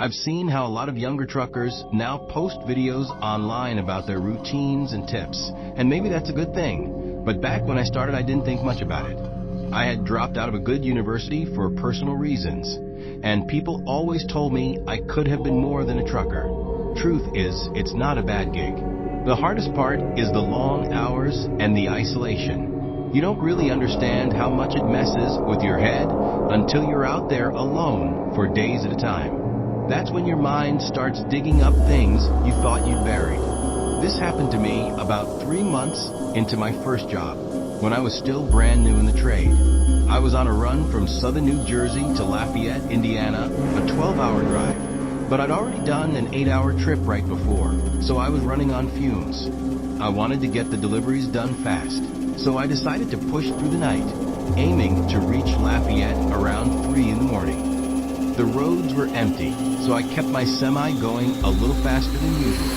I've seen how a lot of younger truckers now post videos online about their routines and tips, and maybe that's a good thing. But back when I started, I didn't think much about it. I had dropped out of a good university for personal reasons, and people always told me I could have been more than a trucker. Truth is, it's not a bad gig. The hardest part is the long hours and the isolation. You don't really understand how much it messes with your head until you're out there alone for days at a time. That's when your mind starts digging up things you thought you'd buried. This happened to me about 3 months into my first job, when I was still brand new in the trade. I was on a run from southern New Jersey to Lafayette, Indiana, a 12-hour drive. But I'd already done an 8-hour trip right before, so I was running on fumes. I wanted to get the deliveries done fast, so I decided to push through the night, aiming to reach Lafayette around 3 in the morning. The roads were empty, so I kept my semi going a little faster than usual.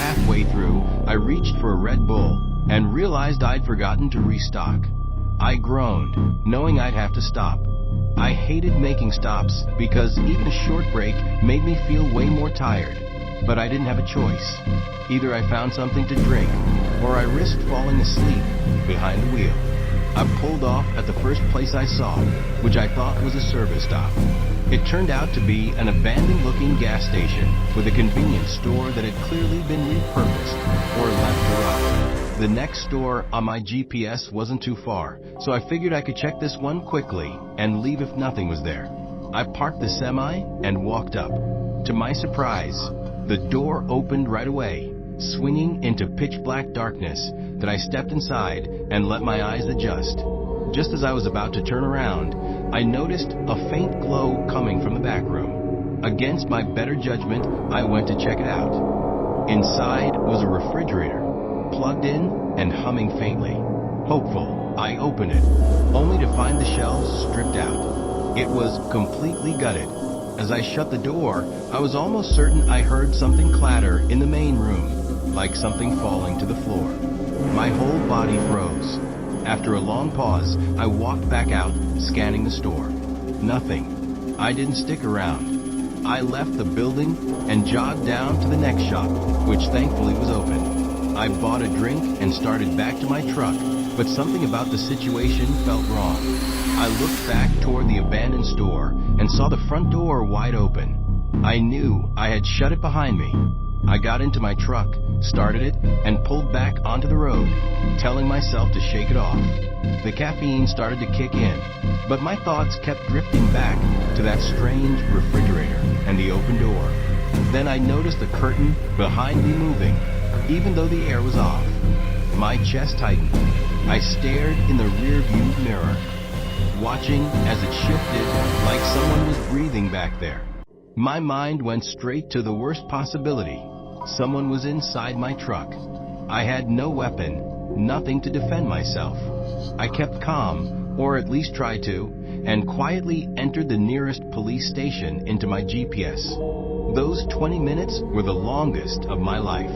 Halfway through, I reached for a Red Bull and realized I'd forgotten to restock. I groaned, knowing I'd have to stop. I hated making stops because even a short break made me feel way more tired. But I didn't have a choice. Either I found something to drink, or I risked falling asleep behind the wheel. I pulled off at the first place I saw, which I thought was a service stop. It turned out to be an abandoned-looking gas station with a convenience store that had clearly been repurposed or left to rot. The next store on my GPS wasn't too far, so I figured I could check this one quickly and leave if nothing was there. I parked the semi and walked up. To my surprise, the door opened right away, swinging into pitch-black darkness that I stepped inside and let my eyes adjust. Just as I was about to turn around, I noticed a faint glow coming from the back room. Against my better judgment, I went to check it out. Inside was a refrigerator, plugged in and humming faintly. Hopeful, I opened it, only to find the shelves stripped out. It was completely gutted. As I shut the door, I was almost certain I heard something clatter in the main room, like something falling to the floor. My whole body froze. After a long pause, I walked back out, scanning the store. Nothing. I didn't stick around. I left the building and jogged down to the next shop, which thankfully was open. I bought a drink and started back to my truck, but something about the situation felt wrong. I looked back toward the abandoned store and saw the front door wide open. I knew I had shut it behind me. I got into my truck, started it, and pulled back onto the road, telling myself to shake it off. The caffeine started to kick in, but my thoughts kept drifting back to that strange refrigerator and the open door. Then I noticed the curtain behind me moving, even though the air was off. My chest tightened. I stared in the rear-view mirror, watching as it shifted like someone was breathing back there. My mind went straight to the worst possibility. Someone was inside my truck. I had no weapon, nothing to defend myself. I kept calm, or at least tried to, and quietly entered the nearest police station into my GPS. Those 20 minutes were the longest of my life.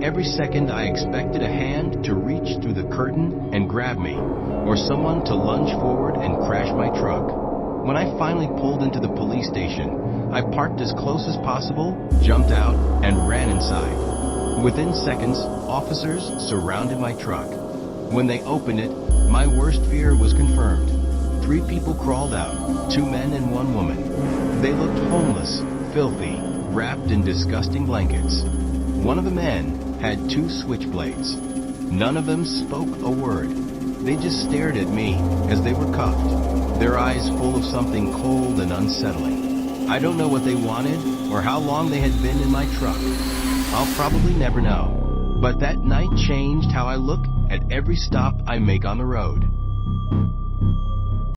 Every second I expected a hand to reach through the curtain and grab me, or someone to lunge forward and crash my truck. When I finally pulled into the police station, I parked as close as possible, jumped out, and ran inside. Within seconds, officers surrounded my truck. When they opened it, my worst fear was confirmed. 3 people crawled out, 2 men and 1 woman. They looked homeless, filthy, wrapped in disgusting blankets. One of the men had 2 switchblades. None of them spoke a word. They just stared at me as they were cuffed, their eyes full of something cold and unsettling. I don't know what they wanted or how long they had been in my truck. I'll probably never know. But that night changed how I look at every stop I make on the road.